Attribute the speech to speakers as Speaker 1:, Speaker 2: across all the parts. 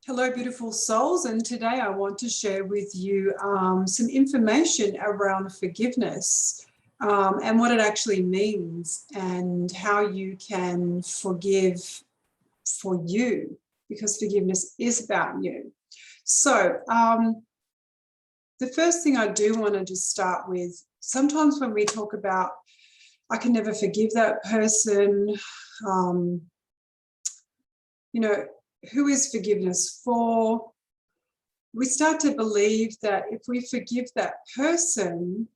Speaker 1: Hello, beautiful souls. And today I want to share with you some information around forgiveness and what it actually means and how you can forgive for you, because forgiveness is about you. So the first thing I do want to just start with, sometimes when we talk about, I can never forgive that person, who is forgiveness for? We start to believe that if we forgive that person,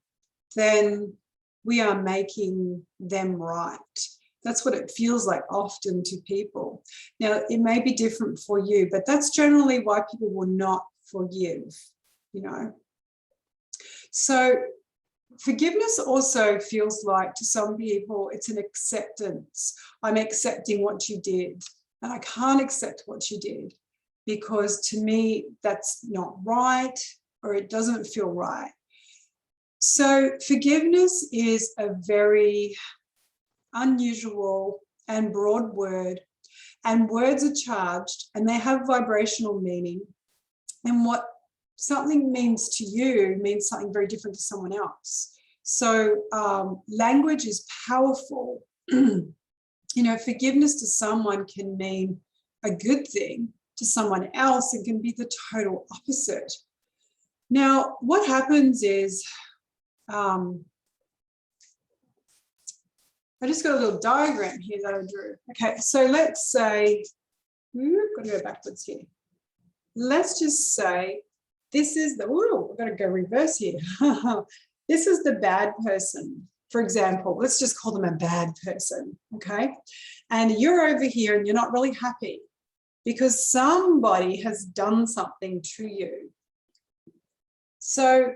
Speaker 1: then we are making them right. That's what it feels like often to people. Now, it may be different for you, but that's generally why people will not forgive, So forgiveness also feels like, to some people, it's an acceptance. I'm accepting what you did, and I can't accept what you did because to me that's not right, or it doesn't feel right. So forgiveness is a very unusual and broad word, and words are charged and they have vibrational meaning, and what something means to you means something very different to someone else. So language is powerful. Forgiveness to someone can mean a good thing. To someone else, it can be the total opposite. Now, what happens is, I just got a little diagram here that I drew. Okay, so let's say, got to go backwards here. Let's just say this is the, I've got to go reverse here. This is the bad person. For example, let's just call them a bad person, okay? And you're over here and you're not really happy because somebody has done something to you. So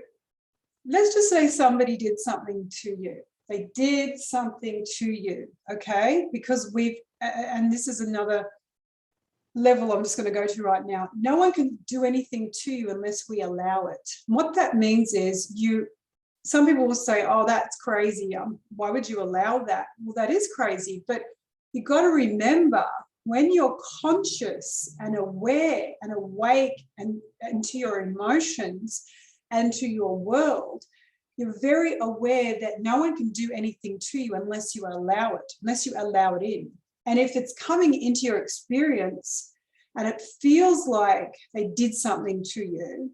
Speaker 1: let's just say somebody did something to you. They did something to you, okay? Because and this is another level I'm just going to go to right now. No one can do anything to you unless we allow it. And what that means is some people will say, oh, that's crazy. Why would you allow that? Well, that is crazy. But you've got to remember, when you're conscious and aware and awake and to your emotions and to your world, you're very aware that no one can do anything to you unless you allow it, unless you allow it in. And if it's coming into your experience and it feels like they did something to you,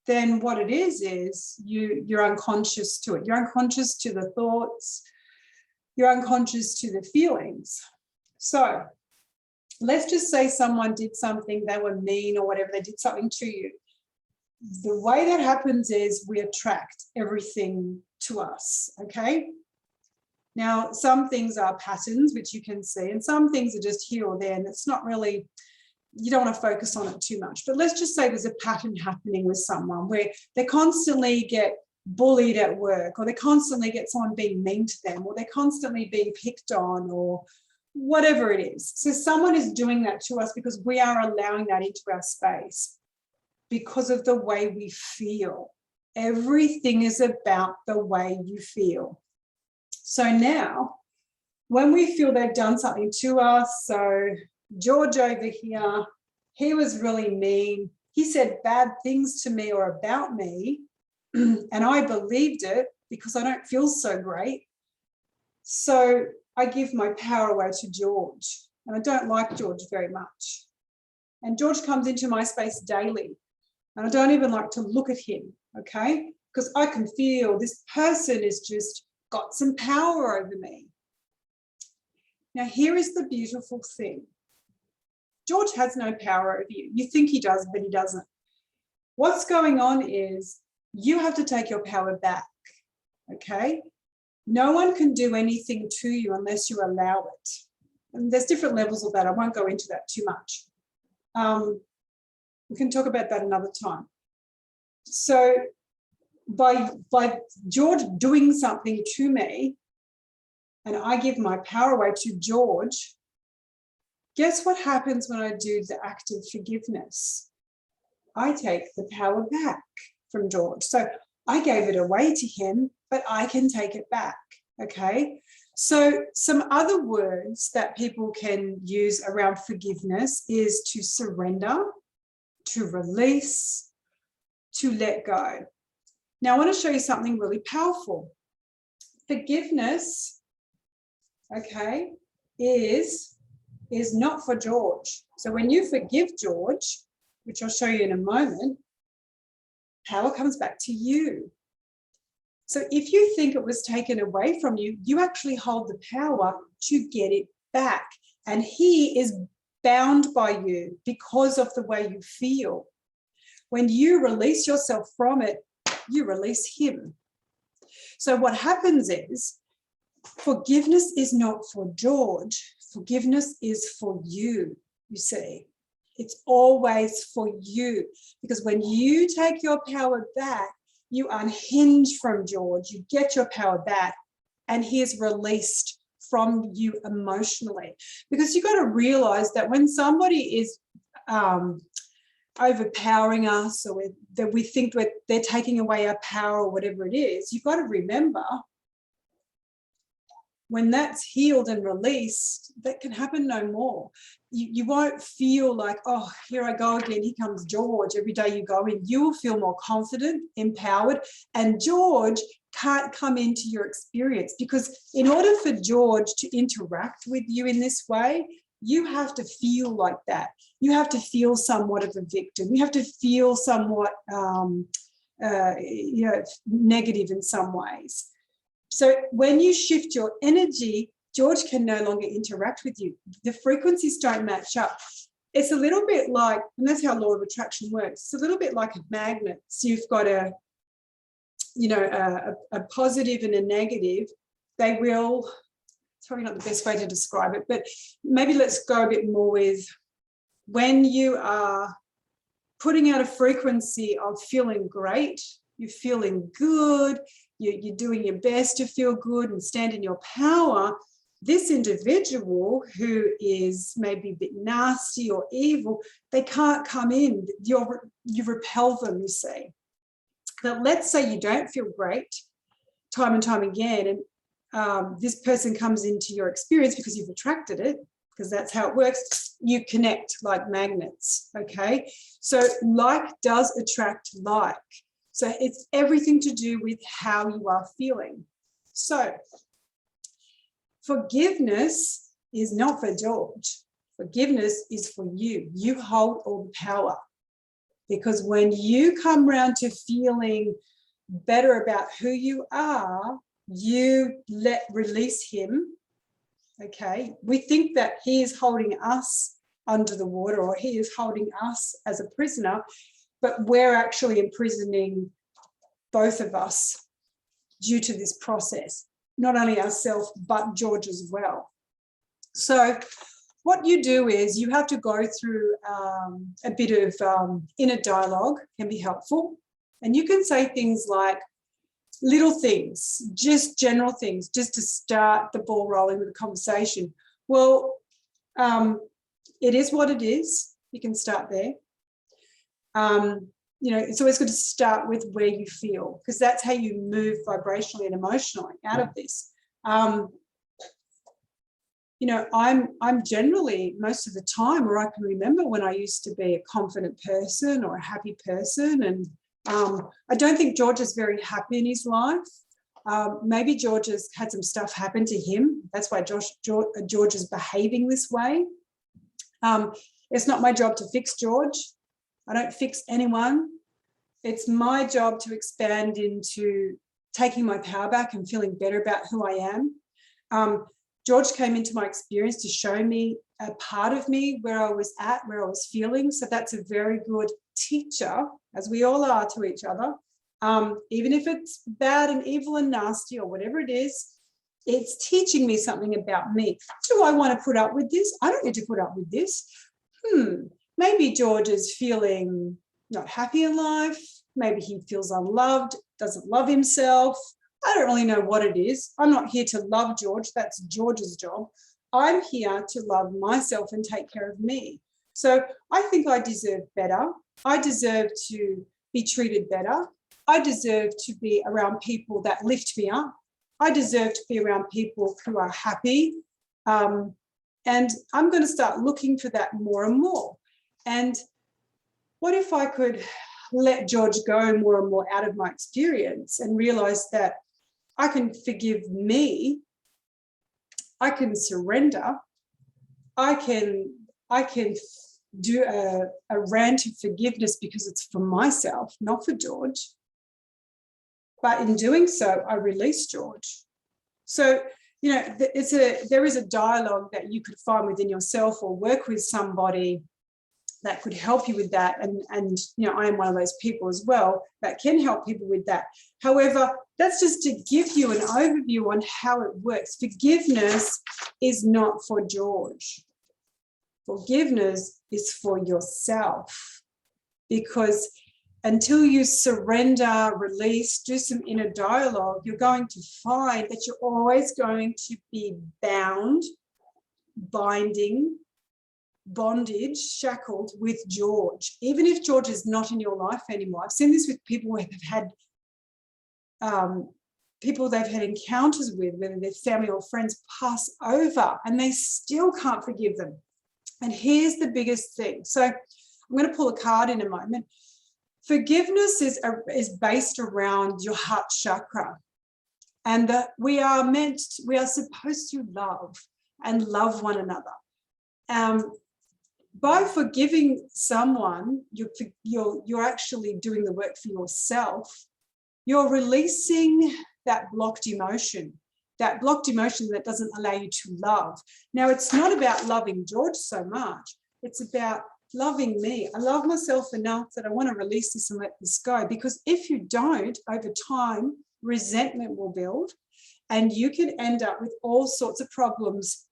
Speaker 1: then what it is you're unconscious to it. You're unconscious to the thoughts. You're unconscious to the feelings. So let's just say someone did something, they were mean or whatever, they did something to you. The way that happens is we attract everything to us, okay? Now, some things are patterns, which you can see, and some things are just here or there, and it's not really, you don't want to focus on it too much. But let's just say there's a pattern happening with someone where they constantly get bullied at work, or they constantly get someone being mean to them, or they're constantly being picked on, or whatever it is. So someone is doing that to us because we are allowing that into our space because of the way we feel. Everything is about the way you feel. So now, when we feel they've done something to us, so George over here, he was really mean. He said bad things to me or about me, and I believed it because I don't feel so great. So I give my power away to George, and I don't like George very much. And George comes into my space daily, and I don't even like to look at him, okay? Because I can feel this person has just got some power over me. Now, here is the beautiful thing. George has no power over you. You think he does, but he doesn't. What's going on is you have to take your power back, okay? No one can do anything to you unless you allow it. And there's different levels of that. I won't go into that too much. We can talk about that another time. So by George doing something to me, and I give my power away to George, guess what happens when I do the act of forgiveness? I take the power back from George. So I gave it away to him, but I can take it back, okay? So some other words that people can use around forgiveness is to surrender. to release, to let go. Now, I want to show you something really powerful. Forgiveness, okay, is not for George. So when you forgive George, which I'll show you in a moment, power comes back to you. So if you think it was taken away from you, you actually hold the power to get it back. And he is bound by you because of the way you feel. When you release yourself from it, you release him. So what happens is, forgiveness is not for George. Forgiveness is for you, you see. It's always for you. Because when you take your power back, you unhinge from George, you get your power back, and he is released from you emotionally. Because you've got to realize that when somebody is overpowering us, or that we think they're taking away our power or whatever it is, you've got to remember, when that's healed and released, that can happen no more. You won't feel like, oh, here I go again, here comes George. Every day you go in, you will feel more confident, empowered, and George can't come into your experience, because in order for George to interact with you in this way, you have to feel like that. You have to feel somewhat of a victim. You have to feel somewhat negative in some ways. So when you shift your energy, George can no longer interact with you. The frequencies don't match up. It's a little bit like, and that's how law of attraction works, it's a little bit like a magnet. So you've got a positive and a negative. They will, it's probably not the best way to describe it, but maybe let's go a bit more with, when you are putting out a frequency of feeling great, you're feeling good, you're doing your best to feel good and stand in your power, this individual who is maybe a bit nasty or evil, they can't come in. You repel them, you see. But let's say you don't feel great time and time again, and this person comes into your experience because you've attracted it, because that's how it works. You connect like magnets, okay? So like does attract like. So it's everything to do with how you are feeling. So forgiveness is not for George. Forgiveness is for you. You hold all the power. Because when you come around to feeling better about who you are, you release him, okay? We think that he is holding us under the water, or he is holding us as a prisoner, but we're actually imprisoning both of us due to this process, not only ourselves, but George as well. So what you do is you have to go through a bit of inner dialogue, can be helpful. And you can say things like little things, just general things, just to start the ball rolling with the conversation. Well, it is what it is. You can start there. It's always good to start with where you feel, because that's how you move vibrationally and emotionally out of this. I'm generally, most of the time, or I can remember when I used to be a confident person or a happy person, and I don't think George is very happy in his life. Maybe George has had some stuff happen to him. That's why George is behaving this way. It's not my job to fix George. I don't fix anyone. It's my job to expand into taking my power back and feeling better about who I am. George came into my experience to show me a part of me where I was at, where I was feeling. So that's a very good teacher, as we all are to each other. Even if it's bad and evil and nasty or whatever it is, it's teaching me something about me. Do I want to put up with this? I don't need to put up with this. Maybe George is feeling not happy in life. Maybe he feels unloved, doesn't love himself. I don't really know what it is. I'm not here to love George. That's George's job. I'm here to love myself and take care of me. So I think I deserve better. I deserve to be treated better. I deserve to be around people that lift me up. I deserve to be around people who are happy. And I'm going to start looking for that more and more. And what if I could let George go more and more out of my experience and realize that I can forgive me, I can surrender, I can do a rant of forgiveness because it's for myself, not for George. But in doing so, I release George. So, you know, there is a dialogue that you could find within yourself or work with somebody that could help you with that. And you know, I am one of those people as well that can help people with that. However, that's just to give you an overview on how it works. Forgiveness is not for George. Forgiveness is for yourself, because until you surrender, release, do some inner dialogue, you're going to find that you're always going to be bound, binding, bondage, shackled with George, even if George is not in your life anymore. I've seen this with people who have had people they've had encounters with, whether they're family or friends, pass over, and they still can't forgive them. And here's the biggest thing. So I'm going to pull a card in a moment. Forgiveness is based around your heart chakra, and that we are supposed to love and love one another. By forgiving someone, you're actually doing the work for yourself. You're releasing that blocked emotion that doesn't allow you to love. Now, it's not about loving George so much. It's about loving me. I love myself enough that I want to release this and let this go, because if you don't, over time, resentment will build and you can end up with all sorts of problems,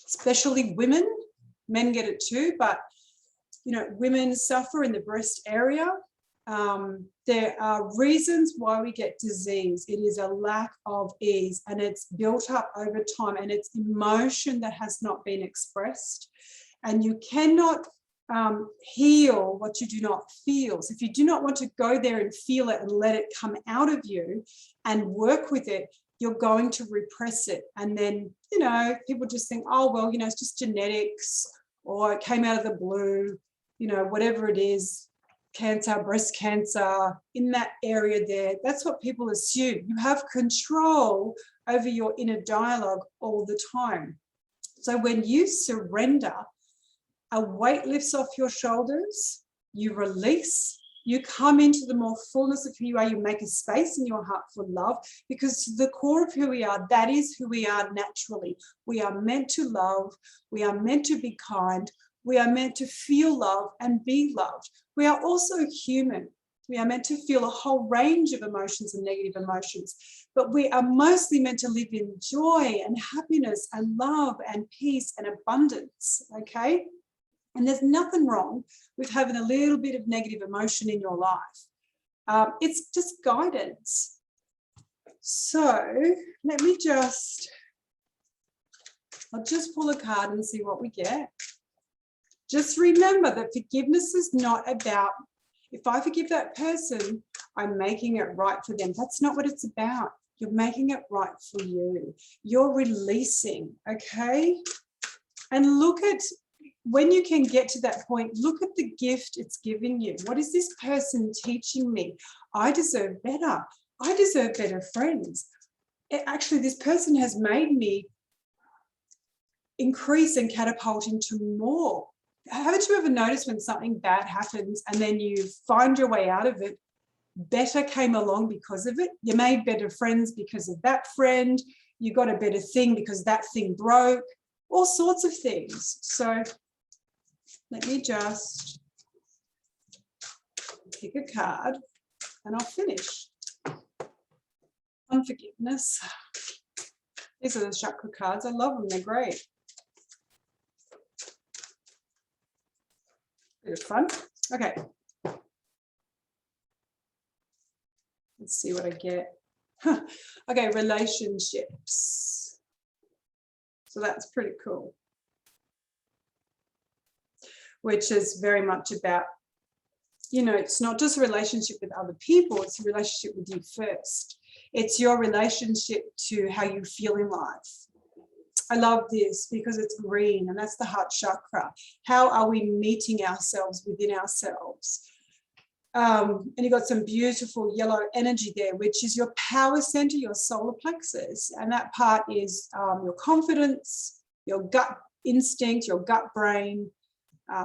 Speaker 1: especially women. Men get it too, but you know, women suffer in the breast area. There are reasons why we get disease. It is a lack of ease, and it's built up over time, and it's emotion that has not been expressed. And you cannot heal what you do not feel. So if you do not want to go there and feel it and let it come out of you and work with it, you're going to repress it. And then, you know, people just think, oh, well, you know, it's just genetics, or it came out of the blue, you know, whatever it is, cancer, breast cancer, in that area there. That's what people assume. You have control over your inner dialogue all the time. So when you surrender, a weight lifts off your shoulders, you release, you come into the more fullness of who you are, you make a space in your heart for love, because the core of who we are, that is who we are naturally. We are meant to love, we are meant to be kind, we are meant to feel love and be loved. We are also human. We are meant to feel a whole range of emotions and negative emotions, but we are mostly meant to live in joy and happiness and love and peace and abundance, okay? And there's nothing wrong with having a little bit of negative emotion in your life. It's just guidance. So I'll just pull a card and see what we get. Just remember that forgiveness is not about, if I forgive that person, I'm making it right for them. That's not what it's about. You're making it right for you. You're releasing, okay? And look at, when you can get to that point, look at the gift it's giving you. What is this person teaching me? I deserve better. I deserve better friends. Actually, this person has made me increase and catapult into more. Haven't you ever noticed when something bad happens and then you find your way out of it, better came along because of it? You made better friends because of that friend. You got a better thing because that thing broke. All sorts of things. So let me just pick a card and I'll finish. Unforgiveness. These are the chakra cards. I love them. They're great. Bit of fun. Okay. Let's see what I get. Okay, relationships. So that's pretty cool. Which is very much about, you know, it's not just a relationship with other people, it's a relationship with you first. It's your relationship to how you feel in life. I love this because it's green, and that's the heart chakra. How are we meeting ourselves within ourselves? And you've got some beautiful yellow energy there, which is your power center, your solar plexus. And that part is your confidence, your gut instinct, your gut brain.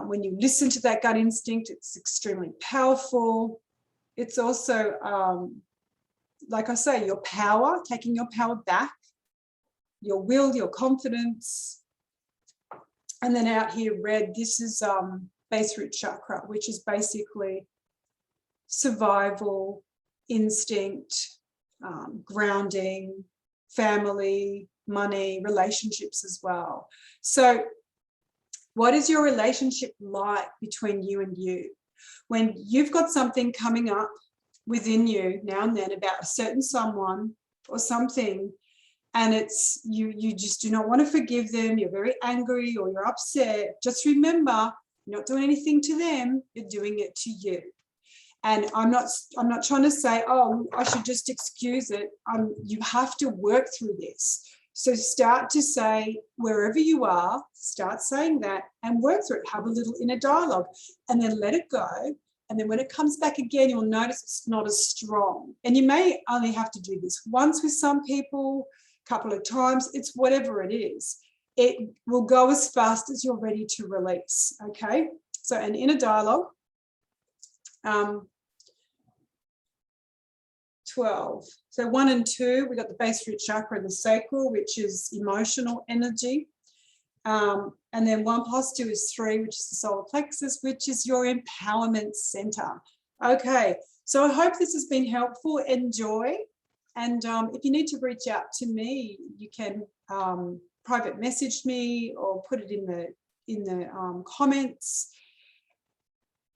Speaker 1: When you listen to that gut instinct, it's extremely powerful. It's also, like I say, your power, taking your power back, your will, your confidence. And then out here, red, this is base root chakra, which is basically survival, instinct, grounding, family, money, relationships as well. So what is your relationship like between you and you? When you've got something coming up within you now and then about a certain someone or something, and it's you just do not want to forgive them, you're very angry or you're upset, just remember, you're not doing anything to them, you're doing it to you. And I'm not trying to say, oh, I should just excuse it. You have to work through this. So start to say, wherever you are, start saying that and work through it. Have a little inner dialogue and then let it go. And then when it comes back again, you'll notice it's not as strong. And you may only have to do this once with some people, a couple of times. It's whatever it is. It will go as fast as you're ready to release, okay? So an inner dialogue. 12. So 1 and 2, we got the base root chakra and the sacral, which is emotional energy. And then 1 plus 2 is 3, which is the solar plexus, which is your empowerment center. Okay, so I hope this has been helpful. Enjoy. And if you need to reach out to me, you can private message me or put it in the comments.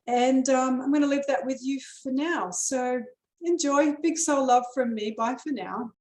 Speaker 1: And I'm going to leave that with you for now. So enjoy. Big soul love from me. Bye for now.